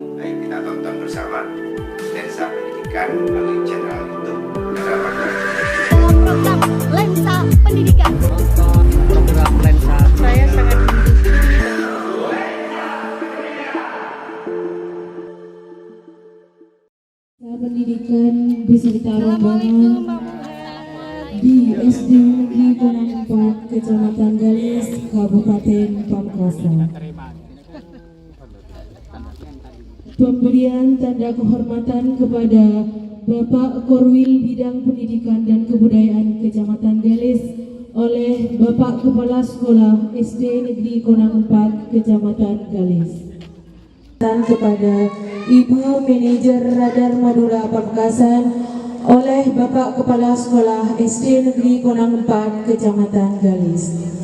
Ayo kita tonton bersama Lensa Pendidikan melalui channel YouTube Harapan. Dalam program Lensa Pendidikan. Program Lensa. Saya sangat Pendidikan beserta rombongan di SD Negeri Konang 4, Kecamatan Galis, Kabupaten Pamekasan. Pemberian tanda kehormatan kepada Bapak Korwil Bidang Pendidikan dan Kebudayaan Kecamatan Galis oleh Bapak Kepala Sekolah SD Negeri Konang 4, Kecamatan Galis. Dan kepada Ibu Manajer Radar Madura Pamekasan oleh Bapak Kepala Sekolah SD Negeri Konang 4, Kecamatan Galis.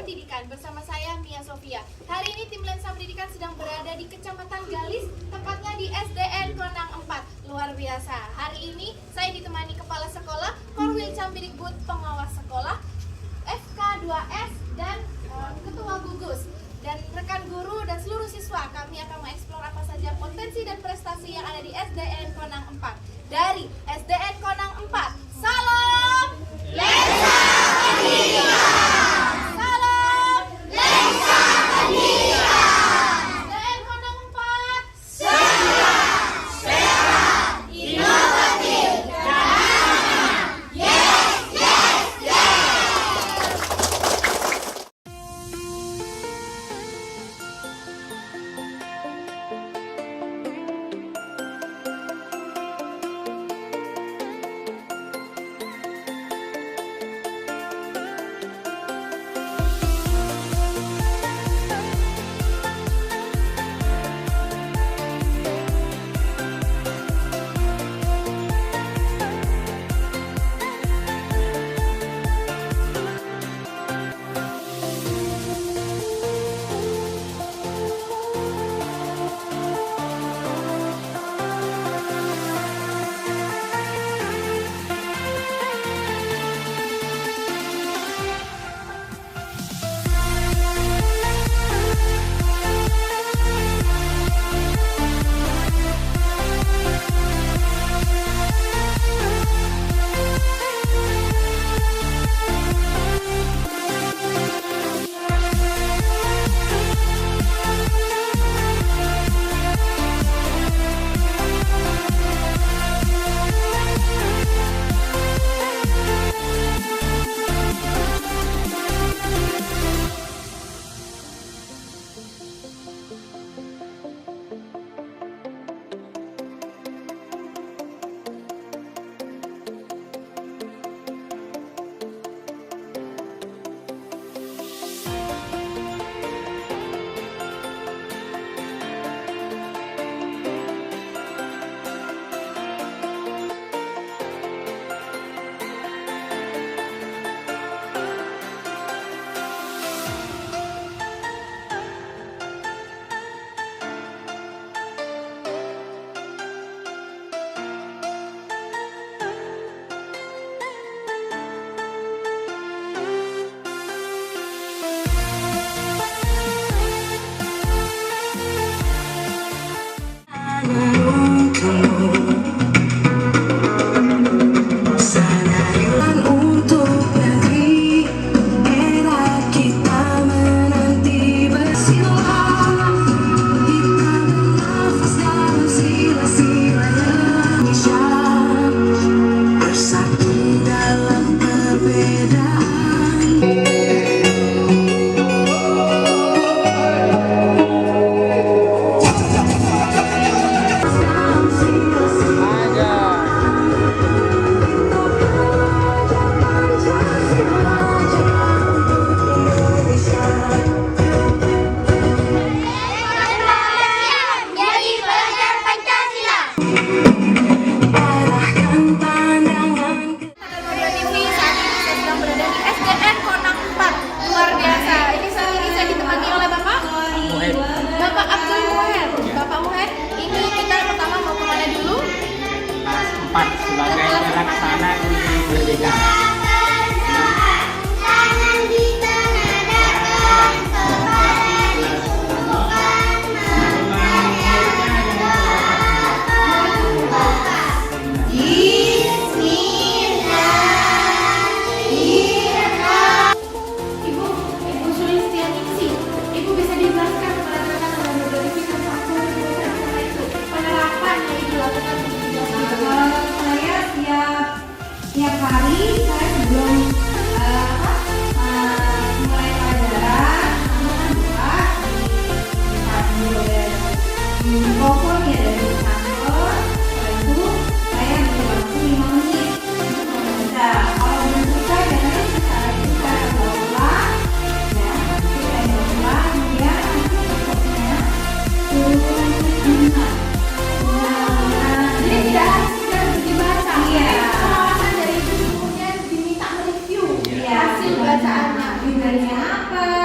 Pendidikan bersama saya Mia Sofia. Hari ini tim Lensa Pendidikan sedang berada di Kecamatan Galis, tepatnya di SDN Konang 4. Luar biasa. Hari ini saya ditemani Kepala Sekolah, Korwil Cambirikbud, Pengawas Sekolah, FK2S, dan Ketua Gugus. Dan rekan guru dan seluruh siswa, kami akan mengeksplor apa saja potensi dan prestasi yang ada di SDN Konang 4. Dari SDN Konang 4, salam Lensa Pendidikan! Salam Lensa Pendidikan! SDN Konang 4, sehat, sehat, inovatif, dan aman. Yes, yes, yes! Sebagai pelaksana uji merdeka. Tiap hari saya sebelum mulai pelajaran doa di telepon ya dari kantor. Setelah itu saya mencoba waktu 5 menit untuk membaca. Kalau belum selesai biasanya kita bawa pulang ya, kita bawa pulang kemudian nanti besoknya turun bunga. Jadi tidak harus kita dibaca ya. Hasil bacaannya, judulnya apa,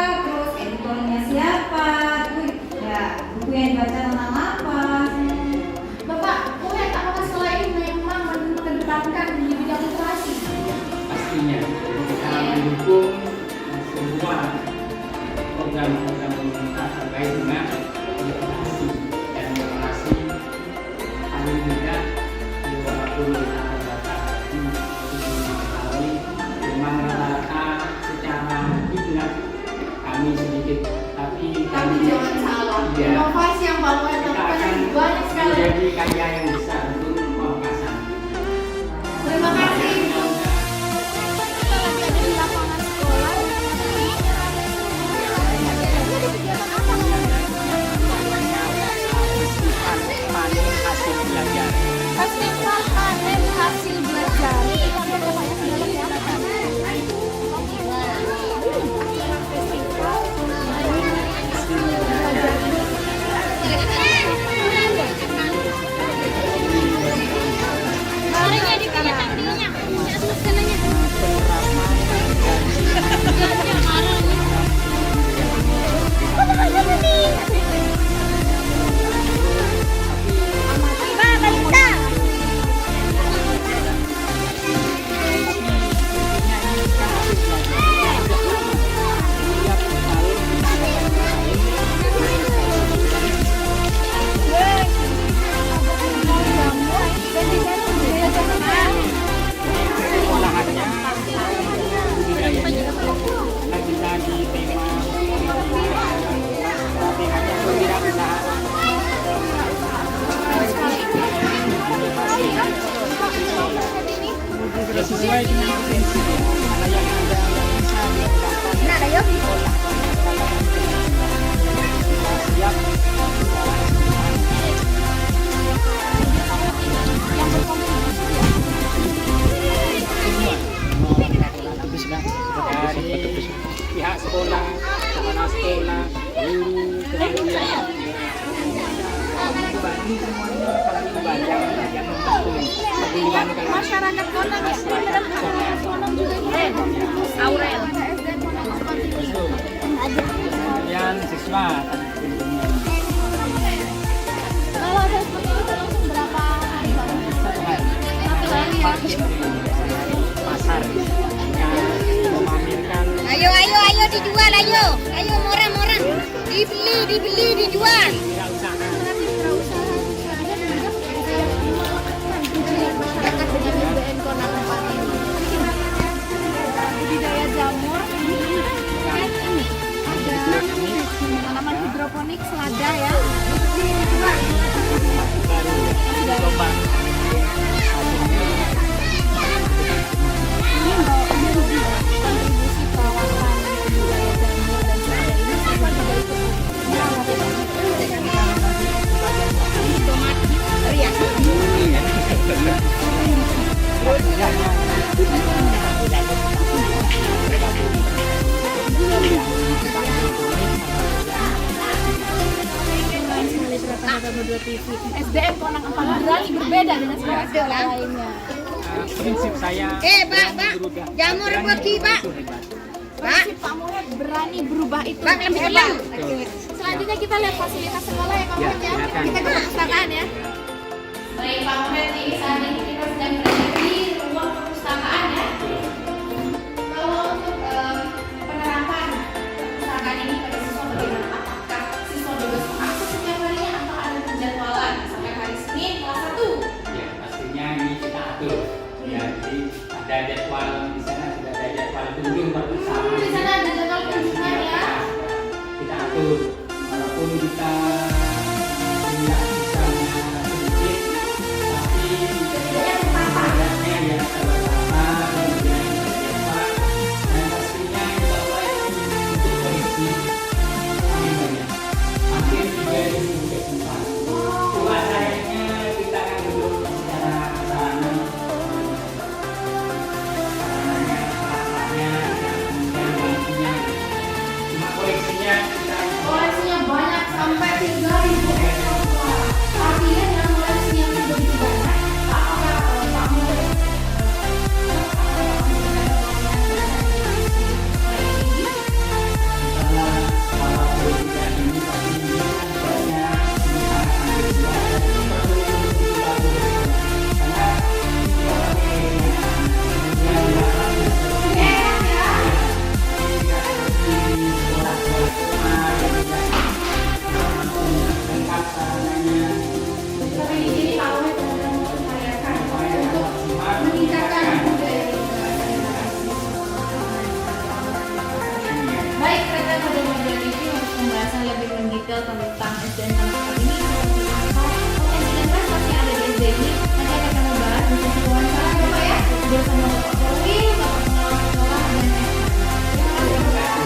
program-program pemerintah terkait dengan literasi dan literasi paling tidak walaupun kita terbatas mengetahui memang rata-rata secara kiblat kami sedikit, tapi Tapi jangan salah, ya, inovasi yang Pak Muhammad kita lakukan akan banyak sekali. menjadi karya yang besar untuk pamekasan. Terima kasih. Kita lagi ada di lapangan sekolah. Ini ada kegiatan apa namanya? Festival panen hasil belajar. Ini konten apa ya? Dalam ya? Festival Barangnya di kelihatan dulunya. Sesuai dengan potensi mana yang ada bisa diandalkan. Nah, ayo. Siap. Dari pihak sekolah, kepala sekolah, guru, kemudian ini semuanya kami baca yang membantu Masyarakat Konang ya. Konang juga Aurel. kemudian siswa Kalau ada seperti itu langsung berapa hari Bang? satu hari Satu hari ya. pasar yang memamerkan Ayo dijual, ayo murah, dibeli, dijual. wirausaha. Dekat dengan SDN Konang 4 ini. Budidaya jamur ini ada tanaman hidroponik selada ya. Baru coba Ini kontribusi perawatan budidaya jamur dan selada ini siapa juga ikut SDN Konang 4 berani berbeda dengan sekolah-sekolah lainnya. prinsip saya Pak, jamur bagi, Pak. Prinsip Pak Muhammad berani berubah itu. Pak, lebih hebat. tenang. Oke. Selanjutnya kita lihat fasilitas sekolah ya Pak Ya, Muhammad ya. silakan. Kita ke perpustakaan ya. Baik Pak Muhammad, ini saat ini kita sedang berada di ruang perpustakaan ya. Kalau untuk penerapan perpustakaan ini pada siswa bagaimana? Apakah siswa bebas mengakses setiap harinya atau ada penjadwalan sampai hari Senin kelas 1? ya pastinya ini kita atur ya, jadi ada jadwal di sana, sudah ada jadwal kunjung perpustakaan. Di sana ada jadwal kunjungan ya. Kita atur walaupun kita tidak bisa sedikit, tapi Setidaknya terpapar. pada Model TV untuk pembahasan lebih mendetail tentang SDN Konang 4 ini seperti apa potensi dan prestasi yang ada di SD ini. Nanti akan kami bahas di sesi wawancara Bapak ya, bersama Bapak Korwil, Bapak Pengelola Sekolah, dan Terima kasih Bapak.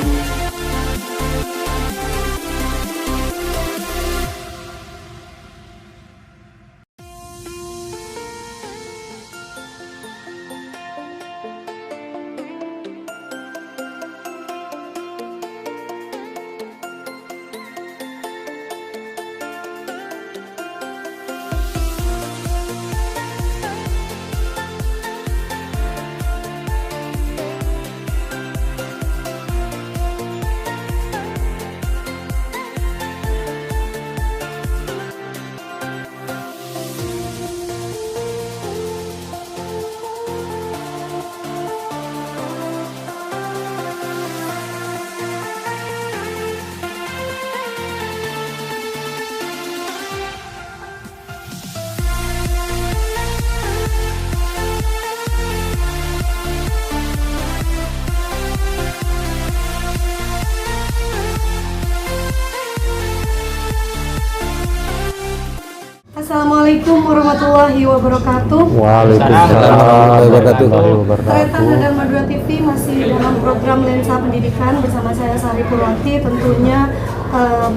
Assalamualaikum warahmatullahi wabarakatuh. Waalaikumsalam warahmatullahi wabarakatuh. Tretan dan Madura TV masih dalam program Lensa Pendidikan bersama saya Sari Purwati. Tentunya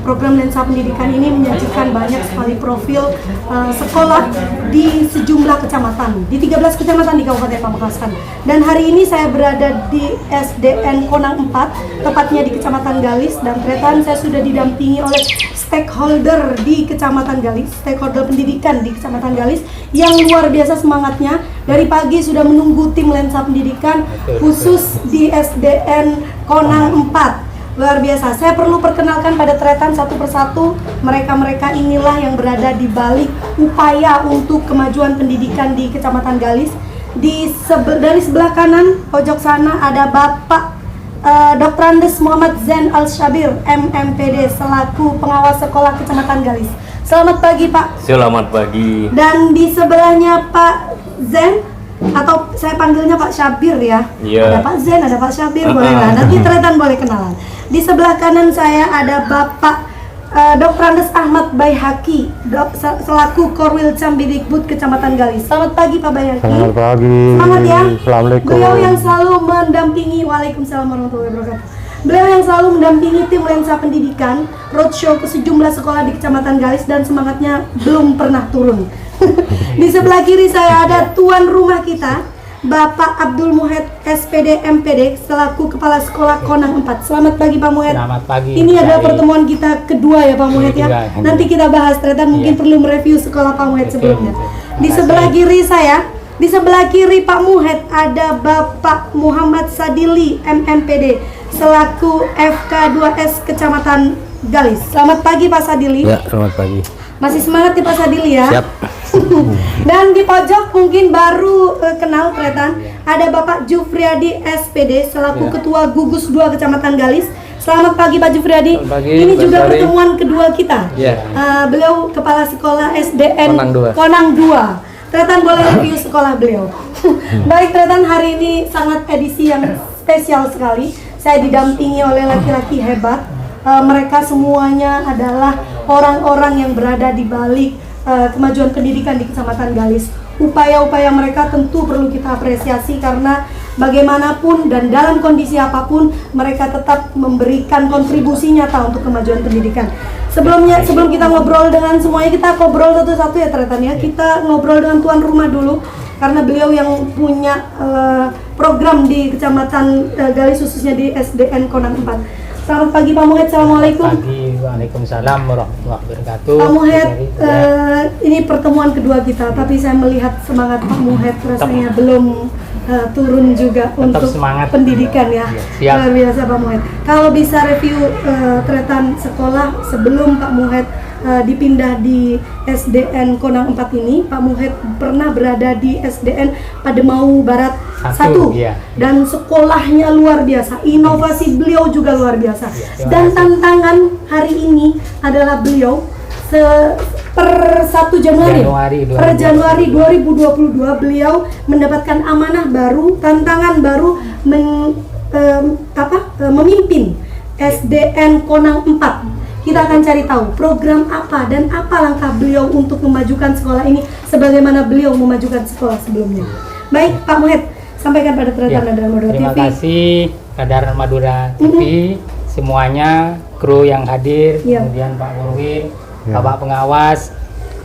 program Lensa Pendidikan ini menyajikan banyak sekali profil sekolah di sejumlah kecamatan, di 13 kecamatan di Kabupaten Pamekasan. Dan hari ini saya berada di SDN Konang 4, tepatnya di Kecamatan Galis, dan Tretan saya sudah didampingi oleh stakeholder di Kecamatan Galis, stakeholder pendidikan di Kecamatan Galis yang luar biasa semangatnya. Dari pagi sudah menunggu tim Lensa Pendidikan khusus di SDN Konang 4. Luar biasa. Saya perlu perkenalkan pada Tretan satu persatu. Mereka-mereka inilah yang berada di balik upaya untuk kemajuan pendidikan di Kecamatan Galis. Dari sebelah kanan pojok sana ada Bapak Dr. Andes Muhammad Zain Al-Syabir, MMPD, selaku pengawas sekolah Kecamatan Galis. Selamat pagi Pak. Selamat pagi. Dan di sebelahnya Pak Zain, atau saya panggilnya Pak Syabir ya. Iya. Ada Pak Zain, ada Pak Syabir, boleh lah. Nanti Tretan boleh kenalan. Di sebelah kanan saya ada Bapak Dr. Andes Ahmad Baihaki, selaku Korwil Cambidikbud Kecamatan Galis. Selamat pagi Pak Baihaki. Selamat pagi. Semangat ya. Assalamualaikum. Beliau yang selalu mendampingi, Waalaikumsalam warahmatullahi wabarakatuh. Beliau yang selalu mendampingi tim Lensa Pendidikan roadshow ke sejumlah sekolah di Kecamatan Galis dan semangatnya belum pernah turun. Di sebelah kiri saya ada tuan rumah kita, Bapak Abdul Muhed SPD MPD, selaku Kepala Sekolah Konang 4. Selamat pagi Pak Muhed. Selamat pagi. Ini adalah Sari. pertemuan kita kedua ya Pak Muhed ya. Nanti kita bahas, ternyata mungkin perlu mereview sekolah Pak Muhed sebelumnya. Di sebelah kiri saya, di sebelah kiri Pak Muhed ada Bapak Muhammad Sadili MMPD, selaku FK2S Kecamatan Galis. Selamat pagi Pak Sadili. Ya, selamat pagi. Masih semangat nih Pak Sadili ya. Siap. Dan di pojok mungkin baru kenal Tretan, ada Bapak Jufriyadi SPD, selaku Ketua Gugus 2 Kecamatan Galis. Selamat pagi Pak Jufriyadi. Ini juga pertemuan kedua kita. Beliau Kepala Sekolah SDN Konang 2. Tretan boleh review sekolah beliau. Baik Tretan, hari ini sangat edisi yang spesial sekali. Saya didampingi oleh laki-laki hebat. Mereka semuanya adalah orang-orang yang berada di balik kemajuan pendidikan di Kecamatan Galis. Upaya-upaya mereka tentu perlu kita apresiasi karena bagaimanapun dan dalam kondisi apapun mereka tetap memberikan kontribusi nyata untuk kemajuan pendidikan. Sebelum kita ngobrol dengan semuanya, kita ngobrol satu-satu ya Tretan ya. Kita ngobrol dengan tuan rumah dulu karena beliau yang punya program di Kecamatan Galis, khususnya di SDN Konang 4. Selamat pagi Pak Muhed. Assalamualaikum. Pagi. Waalaikumsalam warahmatullahi wabarakatuh. Pak Muhed, ini pertemuan kedua kita, tapi saya melihat semangat Pak Muhed rasanya belum turun juga untuk semangat. Pendidikan ya. Siap. Luar biasa Pak Muhed. Kalau bisa review Tretan sekolah sebelum Pak Muhed dipindah di SDN Konang 4 ini, Pak Muhed pernah berada di SDN Pademau Barat 1 iya. Dan sekolahnya luar biasa, inovasi beliau juga luar biasa. Dan tantangan hari ini adalah beliau per 1 Januari 2022 beliau mendapatkan amanah baru, tantangan baru memimpin SDN Konang 4. Kita akan cari tahu program apa dan apa langkah beliau untuk memajukan sekolah ini sebagaimana beliau memajukan sekolah sebelumnya. Baik, Pak Muhed, sampaikan pada Radar Madura TV. Terima kasih Radar Madura TV, semuanya, kru yang hadir, kemudian Pak Korwil, Bapak pengawas,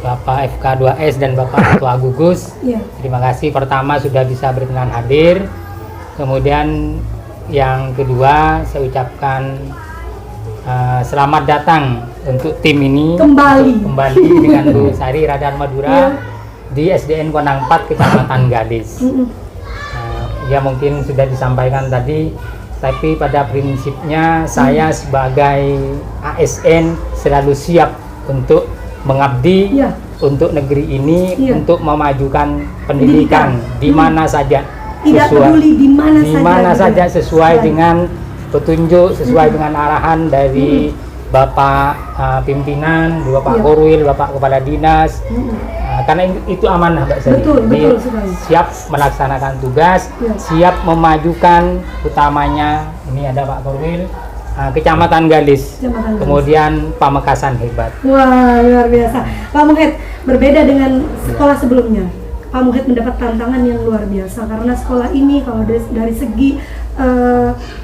Bapak FK2S dan Bapak Ketua Gugus. Terima kasih pertama sudah bisa berkenan hadir. Kemudian yang kedua saya ucapkan selamat datang untuk tim ini kembali dengan Bu Sari Radar Madura di SDN Konang 4 Kecamatan Galis. Ya mungkin sudah disampaikan tadi, tapi pada prinsipnya saya sebagai ASN selalu siap untuk mengabdi untuk negeri ini, untuk memajukan pendidikan di mana saja, tidak peduli di mana saja sesuai dengan petunjuk, sesuai dengan arahan dari Bapak pimpinan, Bapak Korwil, Bapak Kepala Dinas. Karena itu amanah, Mbak Sari. Betul sekali. Siap melaksanakan tugas, siap memajukan, utamanya ini ada Pak Korwil, Kecamatan Galis, kemudian Pamekasan hebat. Wah, luar biasa. Pak Muhed, berbeda dengan sekolah sebelumnya. Pak Muhed mendapat tantangan yang luar biasa karena sekolah ini kalau dari segi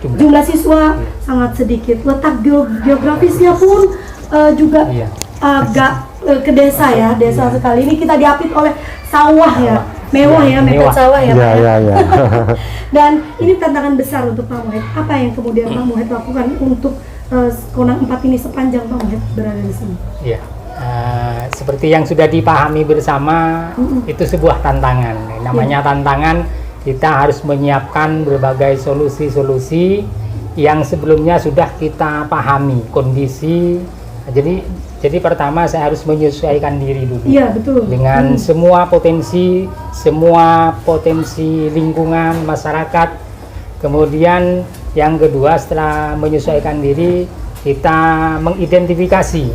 jumlah siswa sangat sedikit, letak geografisnya pun juga agak ke desa ya, desa sekali. Ini kita diapit oleh sawah ya, mewah ya, mepet sawah ya, Pak. Dan ini tantangan besar untuk Pak Muhed. Apa yang kemudian Pak Muhed lakukan untuk Konang 4 ini sepanjang Pak Muhed berada di sini? Iya. Seperti yang sudah dipahami bersama, itu sebuah tantangan. Namanya tantangan, kita harus menyiapkan berbagai solusi-solusi yang sebelumnya sudah kita pahami kondisi. Jadi pertama saya harus menyesuaikan diri dulu dengan semua potensi lingkungan masyarakat. Kemudian yang kedua, setelah menyesuaikan diri, kita mengidentifikasi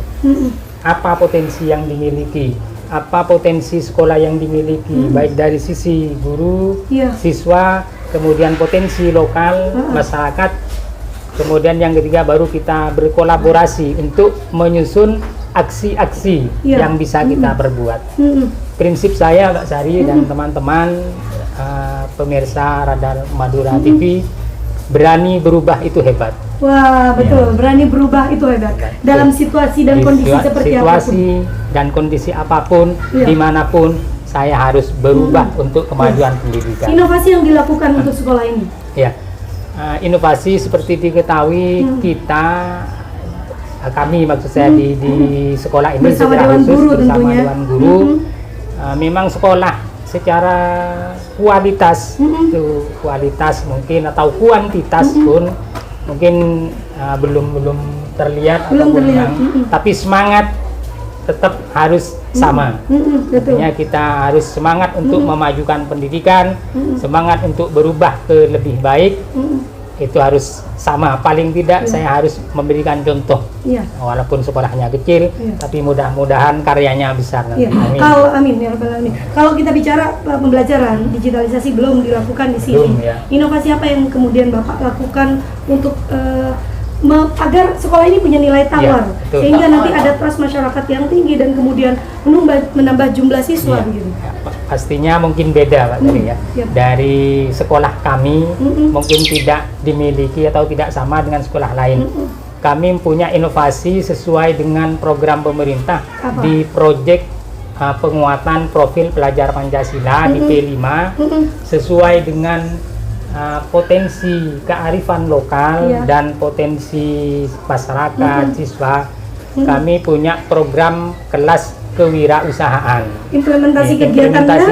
apa potensi yang dimiliki, apa potensi sekolah yang dimiliki, baik dari sisi guru, siswa, kemudian potensi lokal, masyarakat. Kemudian yang ketiga baru kita berkolaborasi untuk menyusun aksi-aksi yang bisa kita perbuat. Prinsip saya, Mbak Sari dan teman-teman pemirsa Radar Madura TV, berani berubah itu hebat. Wah, betul. Berani berubah itu hebat. Dalam situasi dan kondisi seperti apapun. Situasi dan kondisi apapun, dimanapun, saya harus berubah untuk kemajuan pendidikan. Inovasi yang dilakukan untuk sekolah ini? Ya, inovasi seperti diketahui kami maksud saya di sekolah ini bersama secara Dewan khusus Guru bersama tentunya. Dewan Guru, memang sekolah secara kualitas itu kualitas mungkin atau kuantitas pun mungkin belum terlihat tapi semangat tetap harus sama. Artinya kita harus semangat untuk memajukan pendidikan, semangat untuk berubah ke lebih baik. Itu harus sama, paling tidak saya harus memberikan contoh. Walaupun sekolahnya kecil, tapi mudah-mudahan karyanya besar nanti. Amin. Amin ya rabbal alamin. Kalau kita bicara pembelajaran digitalisasi belum dilakukan di sini. Inovasi apa yang kemudian Bapak lakukan untuk agar sekolah ini punya nilai tawar, sehingga nanti ada trust masyarakat yang tinggi dan kemudian menambah jumlah siswa begitu? Pastinya mungkin beda, Pak Tri, ya. Dari sekolah kami mungkin tidak dimiliki atau tidak sama dengan sekolah lain. Kami punya inovasi sesuai dengan program pemerintah di proyek penguatan profil pelajar Pancasila di P5 sesuai dengan potensi kearifan lokal dan potensi masyarakat, siswa. Kami punya program kelas kewirausahaan. Implementasi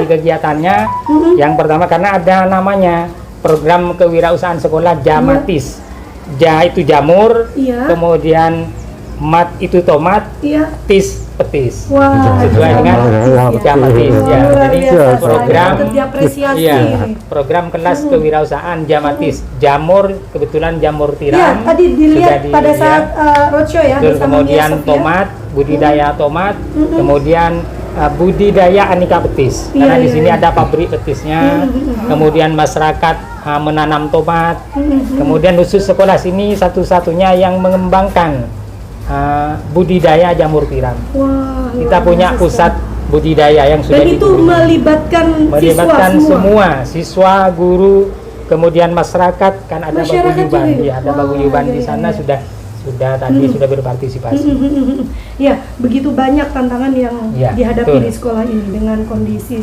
kegiatannya yang pertama, karena ada namanya program kewirausahaan sekolah Jamatis. Ja itu jamur, kemudian mat itu tomat, tis petis. Sesuai dengan Jamatis ya. Jadi program kelas kewirausahaan Jamatis. Jamur kebetulan jamur tiram. Tadi dilihat pada saat roadshow ya. Kemudian tomat, budidaya tomat, kemudian budidaya aneka betis. Karena Iya, di sini iya. ada pabrik betisnya. Kemudian masyarakat menanam tomat. Kemudian khusus sekolah sini satu-satunya yang mengembangkan budidaya jamur tiram. Wah, Kita luar punya biasa pusat budidaya yang sudah Dan itu melibatkan melibatkan siswa semua. semua siswa, guru, kemudian masyarakat, kan ada Masyarakat paguyuban. juga ya? Ya, ada Wah, paguyuban di iya, sana iya. sudah tadi sudah berpartisipasi. Ya, begitu banyak tantangan yang Ya, dihadapi betul. di sekolah ini dengan kondisi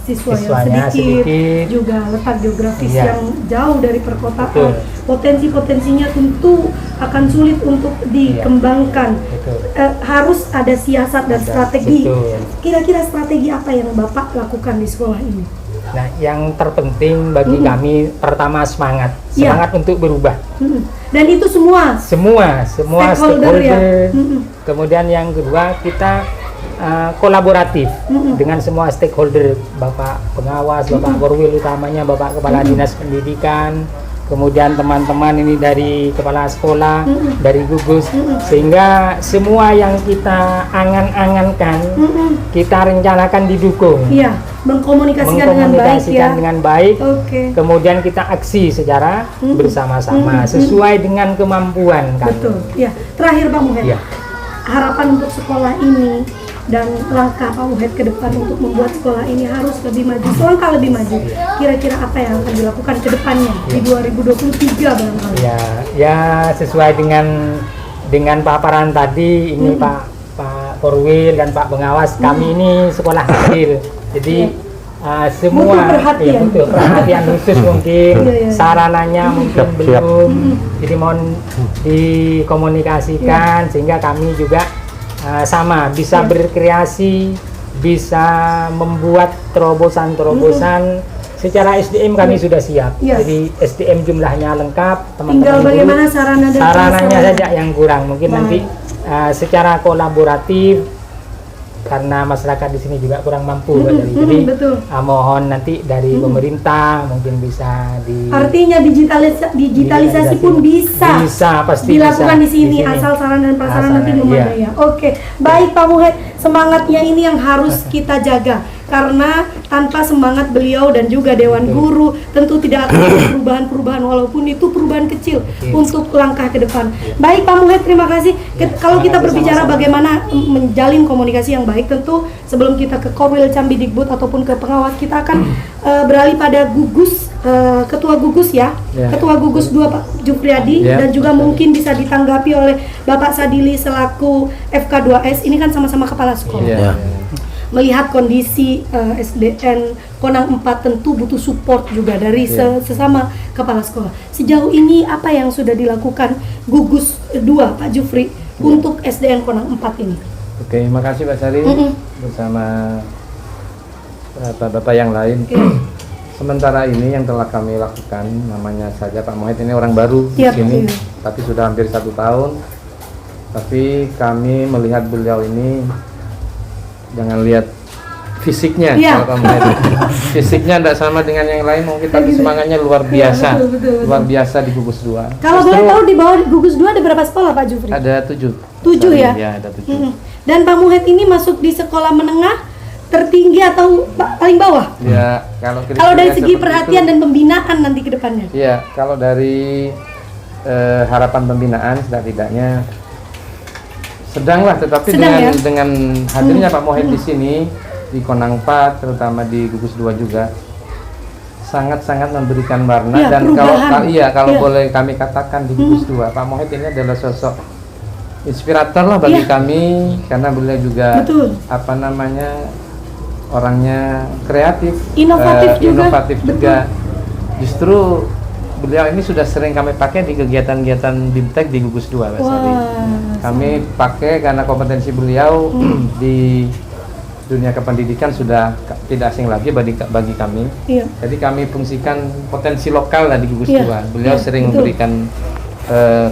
siswa yang Siswanya sedikit. juga letak geografis Ya. yang jauh dari perkotaan. Betul. Potensi-potensinya tentu akan sulit untuk dikembangkan. Betul. Harus ada siasat dan Ada, strategi. betul. Kira-kira strategi apa yang Bapak lakukan di sekolah ini? Nah, yang terpenting bagi kami pertama semangat Ya. untuk berubah. Dan itu semua Semua Stakeholder, ya. stakeholder. Kemudian yang kedua kita kolaboratif dengan semua stakeholder, Bapak pengawas, Bapak Korwil utamanya, Bapak Kepala Dinas Pendidikan, kemudian teman-teman ini dari kepala sekolah, dari gugus, sehingga semua yang kita angan-angankan, kita rencanakan didukung. Iya, mengkomunikasikan dengan baik ya. Oke. Kemudian kita aksi secara bersama-sama sesuai dengan kemampuan kami. Betul. Ya. Terakhir Pak Muhed. Ya. Harapan untuk sekolah ini dan langkah Pak Muhed ke depan untuk membuat sekolah ini harus lebih maju, selangkah lebih maju. Kira-kira apa yang akan dilakukan ke depannya di 2023 barangkali? Ya sesuai dengan paparan tadi ini Pak Korwil dan Pak Pengawas, kami ini sekolah kecil. Jadi semua Butuh perhatian. butuh perhatian khusus mungkin, Iya. sarananya mungkin belum. Jadi mohon dikomunikasikan sehingga kami juga sama bisa berkreasi, bisa membuat terobosan-terobosan. Secara SDM kami sudah siap. Iya. Jadi SDM jumlahnya lengkap. Tinggal guru, bagaimana sarana dan sarananya prasarana. saja yang kurang. Mungkin nanti secara kolaboratif karena masyarakat di sini juga kurang mampu jadi betul. mohon nanti dari pemerintah mungkin bisa Artinya digitalisasi pun bisa pasti dilakukan bisa di sini asal sarana dan prasarana nanti memadai ya. Oke, baik Pak Muhed, semangatnya ini yang harus kita jaga karena tanpa semangat beliau dan juga Dewan Guru tentu tidak akan ada perubahan-perubahan walaupun itu perubahan kecil untuk langkah ke depan. Baik Pak Muhed, terima kasih. Kalau kita berbicara bagaimana menjalin komunikasi yang baik, tentu sebelum kita ke Korwil Cambidikbud ataupun ke pengawas, kita akan beralih pada gugus, ketua gugus ya, ketua gugus 2 Pak Jufriyadi, dan juga mungkin bisa ditanggapi oleh Bapak Sadili selaku FK2S. Ini kan sama-sama kepala sekolah. Melihat kondisi SDN Konang 4 tentu butuh support juga dari sesama kepala sekolah. Sejauh ini apa yang sudah dilakukan gugus 2 Pak Jufri untuk SDN Konang 4 ini? Oke, makasih Pak Sari bersama bapak-bapak yang lain. Sementara ini yang telah kami lakukan, namanya saja Pak Muhed ini orang baru di sini, tapi sudah hampir 1 tahun. Tapi kami melihat beliau ini, jangan lihat fisiknya, kalau Pak Muhed. Fisiknya tidak sama dengan yang lain mungkin, tapi semangatnya luar biasa, betul. luar biasa di gugus 2. Kalau boleh tahu di bawah gugus 2 ada berapa sekolah Pak Jufri? Ada 7. 7 ya? Ya, ada 7. Dan Pak Muhed ini masuk di sekolah menengah tertinggi atau paling bawah? Ya, Kalau dari segi perhatian dan pembinaan nanti ke depannya? Iya, kalau dari harapan pembinaan setidaknya sedanglah, tetapi dengan hadirnya Pak Muhed di sini di Konang 4, terutama di gugus 2 juga sangat-sangat memberikan warna dan kalau boleh kami katakan di gugus 2, Pak Muhed ini adalah sosok inspirator lah bagi kami karena beliau juga orangnya kreatif, inovatif juga. Justru beliau ini sudah sering kami pakai di kegiatan-kegiatan BIMTEK di gugus 2 Pak Sari. Kami pakai karena kompetensi beliau di dunia kependidikan sudah tidak asing lagi bagi kami. Jadi kami fungsikan potensi lokal lah di gugus 2. Beliau sering memberikan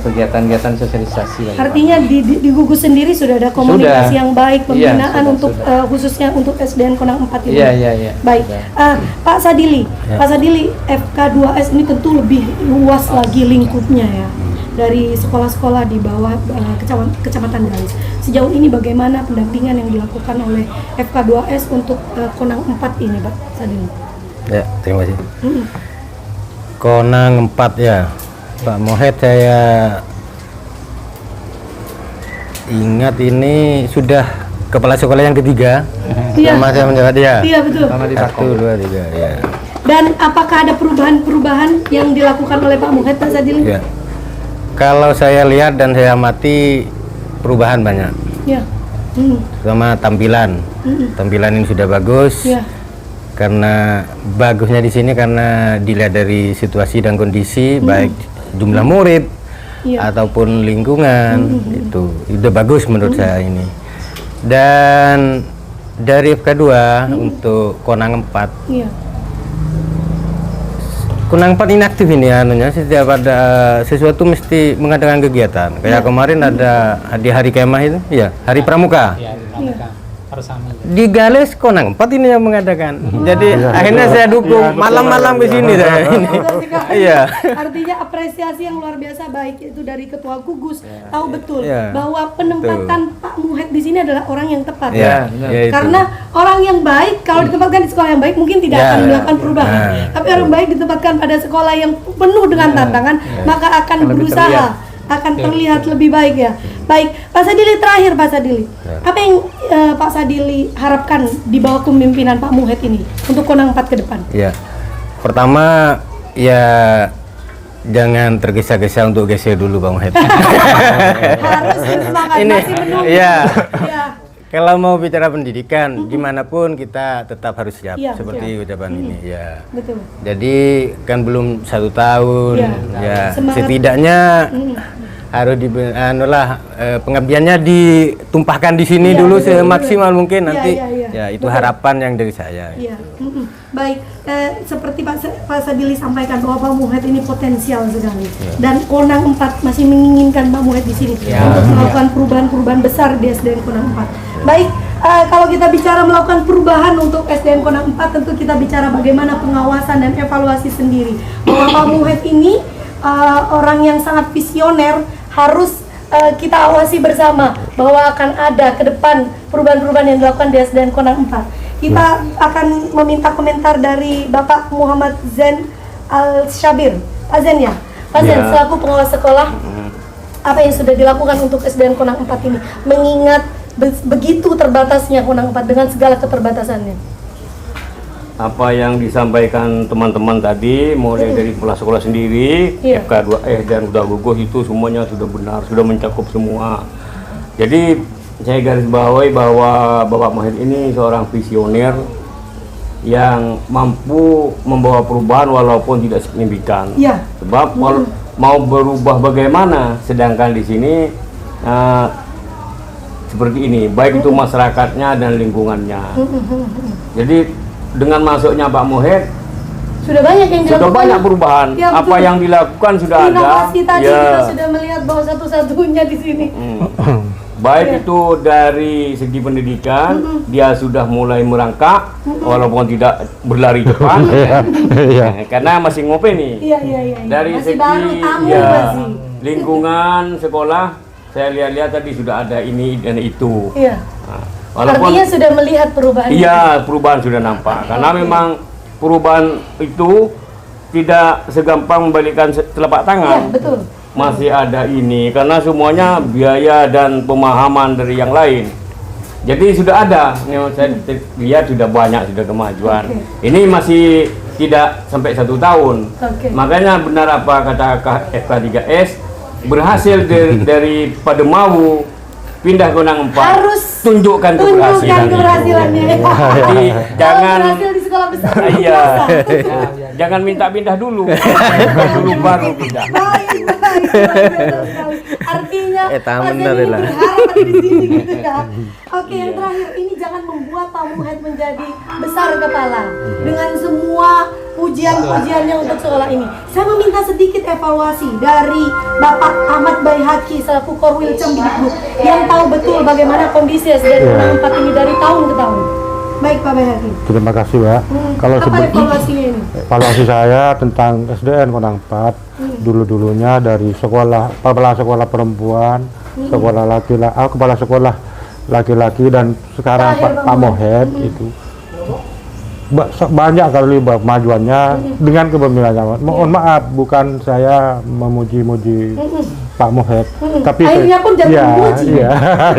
kegiatan-kegiatan sosialisasi. Artinya di gugus sendiri sudah ada komunikasi yang baik, pembinaan untuk khususnya untuk SDN Konang 4 ini. Iya. Baik, Pak Sadili, Pak Sadili, FK2S ini tentu lebih luas lagi lingkupnya ya, dari sekolah-sekolah di bawah Kecamatan Galis. sejauh ini bagaimana pendampingan yang dilakukan oleh FK2S untuk Konang 4 ini, Pak Sadili? Ya, terima kasih. Konang 4 ya, Pak Mohed, saya ingat ini sudah kepala sekolah yang ketiga. Sama saya menjabat ya. Iya, betul. 1, 2, 3 ya. Dan apakah ada perubahan-perubahan yang dilakukan oleh Pak Mohed, Pak Sadili? Ya. Kalau saya lihat dan saya amati, perubahan banyak. Ya. Sama tampilan. Tampilan ini sudah bagus. Ya. Karena bagusnya di sini karena dilihat dari situasi dan kondisi, baik jumlah murid ataupun lingkungan, itu udah bagus menurut saya ini. Dan dari FK2 untuk Konang 4, Konang 4 ini aktif ini anunya, setiap ada sesuatu mesti mengadakan kegiatan. Kayak kemarin ada di hari kemah itu, ya, hari pramuka. Ya, pramuka. Harus sama. Di Gales Konang 4 ini yang mengadakan. Jadi akhirnya saya dukung malam-malam ke sini saya ini. Iya. Artinya apresiasi yang luar biasa, baik itu dari Ketua Gugus, tahu betul Ya. bahwa penempatan Pak Mohed di sini adalah orang yang tepat. Ya, ya itu. Karena orang yang baik kalau ditempatkan di sekolah yang baik mungkin tidak akan melakukan perubahan. Tapi orang baik ditempatkan pada sekolah yang penuh dengan tantangan, maka akan berusaha, akan terlihat lebih baik ya. Baik, Pak Sadili, terakhir Pak Sadili, apa yang Pak Sadili harapkan di bawah kepemimpinan Pak Mohed ini untuk Konang 4 ke depan? Ya, pertama ya jangan tergesa-gesa untuk geser dulu Bang Mohed. Harus bersemangat, masih menunggu. Iya. Ya. Kalau mau bicara pendidikan, dimanapun kita tetap harus siap, Iya, seperti ucapan ini. Ya. Betul. Jadi kan belum 1 tahun, ya Semangat. setidaknya harus pengabdiannya ditumpahkan di sini dulu semaksimal mungkin nanti. Ya itu harapan yang dari saya. Iya. Baik, seperti Pak Sadili sampaikan bahwa Pak Mohed ini potensial sekali, dan Konang 4 masih menginginkan Pak Mohed di sini untuk melakukan perubahan-perubahan besar di SDN Konang 4. Baik, kalau kita bicara melakukan perubahan untuk SDN Konang 4, tentu kita bicara bagaimana pengawasan dan evaluasi sendiri. Bahwa Pak Mohed ini orang yang sangat visioner, harus kita awasi bersama bahwa akan ada ke depan perubahan-perubahan yang dilakukan di SDN Konang 4. Kita akan meminta komentar dari Bapak Muhammad Zen Al-Syabir. Pak Zen ya? Pak Zen, selaku pengawas sekolah, apa yang sudah dilakukan untuk SDN Konang 4 ini? Mengingat begitu terbatasnya Konang 4 dengan segala keterbatasannya. Apa yang disampaikan teman-teman tadi, mulai dari kepala sekolah sendiri, FK2S dan udah gugus, itu semuanya sudah benar, sudah mencakup semua. Jadi saya garis bawahi bahwa Bapak Mohed ini seorang visioner yang mampu membawa perubahan walaupun tidak signifikan. Sebab mau berubah bagaimana, sedangkan di sini seperti ini, baik itu masyarakatnya dan lingkungannya. Jadi dengan masuknya Pak Mohed sudah banyak yang dilakukan. Sudah banyak perubahan. Ya, apa yang dilakukan sudah ada. Inovasi tadi kita sudah melihat bahwa satu-satunya di sini. Baik itu dari segi pendidikan, dia sudah mulai merangkak, walaupun tidak berlari cepat, karena masih ngope nih. Dari masih segi baru, tamu lingkungan sekolah, saya lihat-lihat tadi sudah ada ini dan itu. Artinya sudah melihat perubahan. Iya, perubahan sudah nampak. Karena memang perubahan itu tidak segampang membalikkan telapak tangan. Betul. Masih ada ini karena semuanya biaya dan pemahaman dari yang lain. Jadi sudah ada, saya lihat sudah banyak, sudah kemajuan. Ini masih tidak sampai 1 tahun. Makanya benar apa kata FK3S, berhasil daripada mau pindah Konang 4, harus tunjukkan keberhasilannya. Jadi jangan berhasil di sekolah besar. Iya. Jangan minta pindah dulu. Dulu baru pindah. Artinya berharap di sini gitu ya. Oke, yang terakhir ini jangan membuat Pak Mohed menjadi besar kepala dengan semua pujian-pujiannya untuk sekolah ini. Saya meminta sedikit evaluasi dari Bapak Ahmad Baihaqi selaku Korwil Cemdikbud yang tahu betul bagaimana kondisi SDN Konang 4 ini dari tahun ke tahun. Baik Pak Baihaqi. Terima kasih Mbak. Kalau apa evaluasinya ini? Evaluasi saya tentang SDN Konang 4 dulu-dulunya dari kepala sekolah perempuan sekolah laki-laki, kepala sekolah laki-laki, dan sekarang Pak Mohed itu banyak kali kemajuannya dengan kepemimpinannya. Mohon maaf, bukan saya memuji-muji Pak Mohed, tapi akhirnya pun jadi memuji.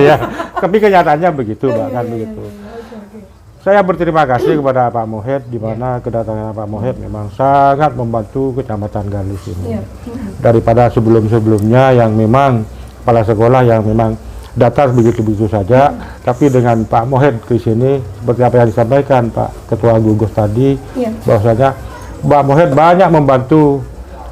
Iya. Tapi kenyataannya begitu, bahkan begitu. Saya berterima kasih kepada Pak Mohed, di mana kedatangan Pak Mohed memang sangat membantu Kecamatan Galis ini. Daripada sebelum-sebelumnya yang memang kepala sekolah yang memang datang begitu-begitu saja, tapi dengan Pak Mohed ke sini, seperti apa yang disampaikan Pak Ketua Gugus tadi, bahwasanya Pak Mohed banyak membantu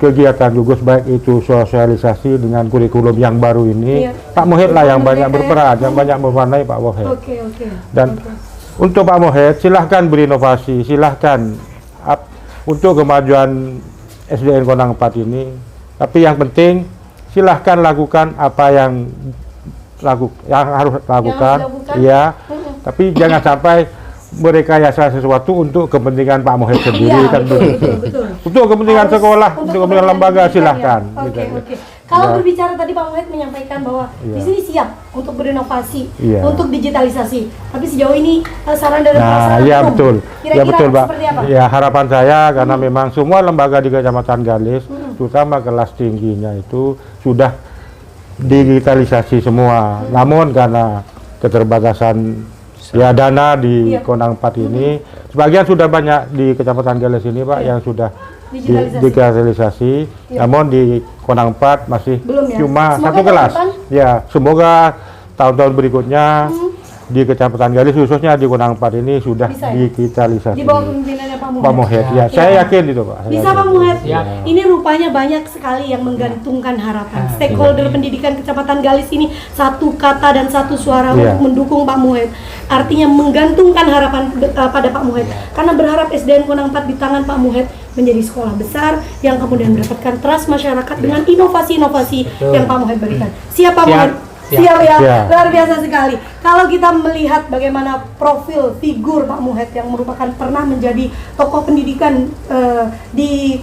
kegiatan gugus, baik itu sosialisasi dengan kurikulum yang baru ini. Pak Mohed lah yang banyak berperan, yang banyak mewarnai Pak Mohed. Dan untuk Pak Mohed, silahkan berinovasi, silahkan untuk kemajuan SDN Konang 4 ini. Tapi yang penting silahkan lakukan apa yang harus lakukan, ya. Tapi jangan sampai merekayasa sesuatu untuk kepentingan Pak Mohed sendiri, kan betul. Untuk kepentingan sekolah, untuk kepentingan lembaga, silahkan. Kalau berbicara tadi Pak Mohed menyampaikan bahwa di sini siap untuk berinovasi, untuk digitalisasi. Tapi sejauh ini saran dari betul. Kira-kira Betul, Pak. seperti apa? Ya, harapan saya karena memang semua lembaga di Kecamatan Galis, terutama kelas tingginya itu sudah digitalisasi semua. Namun karena keterbatasan dana di Konang 4 ini, sebagian sudah banyak di Kecamatan Galis ini, Pak, yang sudah digitalisasi. Namun di Konang 4 masih cuma satu kelas. Ya, semoga tahun-tahun berikutnya di Kecamatan Galis, khususnya di Konang 4 ini sudah digitalisasi. Di bawah pemimpinannya Pak Mohed. Ya, saya yakin itu, Pak. Bisa Pak Mohed. Ini rupanya banyak sekali yang menggantungkan harapan. Stakeholder pendidikan Kecamatan Galis ini satu kata dan satu suara untuk mendukung Pak Mohed. Artinya menggantungkan harapan pada Pak Mohed. Karena berharap SDN Konang 4 di tangan Pak Mohed menjadi sekolah besar yang kemudian mendapatkan trust masyarakat dengan inovasi-inovasi yang Pak Mohed berikan. Siap Pak Mohed? Siap ya, luar biasa sekali. Kalau kita melihat bagaimana profil figur Pak Mohed yang merupakan pernah menjadi tokoh pendidikan di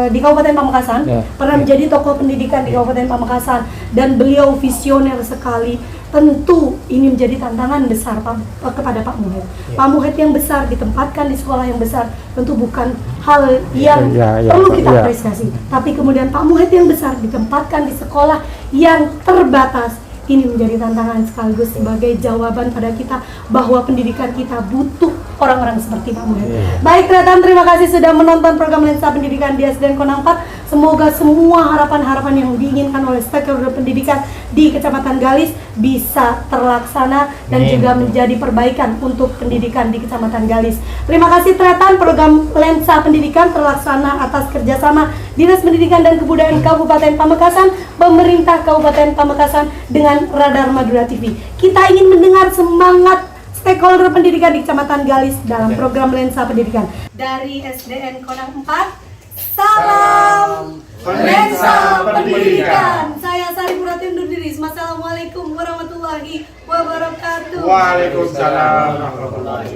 Kabupaten Pamekasan, pernah menjadi tokoh pendidikan di Kabupaten Pamekasan, dan beliau visioner sekali. Tentu ini menjadi tantangan besar kepada Pak Mohed. Pak Mohed yang besar ditempatkan di sekolah yang besar tentu bukan hal yang perlu kita apresiasi. Tapi kemudian Pak Mohed yang besar ditempatkan di sekolah yang terbatas. Ini menjadi tantangan sekaligus sebagai jawaban pada kita bahwa pendidikan kita butuh orang-orang seperti Pak Mohed. Baik rekan, terima kasih sudah menonton program Lensa Pendidikan di SDN Konang 4. Semoga semua harapan-harapan yang diinginkan oleh stakeholder pendidikan di Kecamatan Galis bisa terlaksana dan juga menjadi perbaikan untuk pendidikan di Kecamatan Galis. Terima kasih Tretan, program Lensa Pendidikan terlaksana atas kerjasama Dinas Pendidikan dan Kebudayaan Kabupaten Pamekasan, Pemerintah Kabupaten Pamekasan dengan Radar Madura TV. Kita ingin mendengar semangat stakeholder pendidikan di Kecamatan Galis dalam program Lensa Pendidikan. Dari SDN Konang 4, salam Lensa Pendidikan. Saya Sari Purati undur diri. Assalamualaikum warahmatullahi wabarakatuh. Waalaikumsalam warahmatullahi wabarakatuh.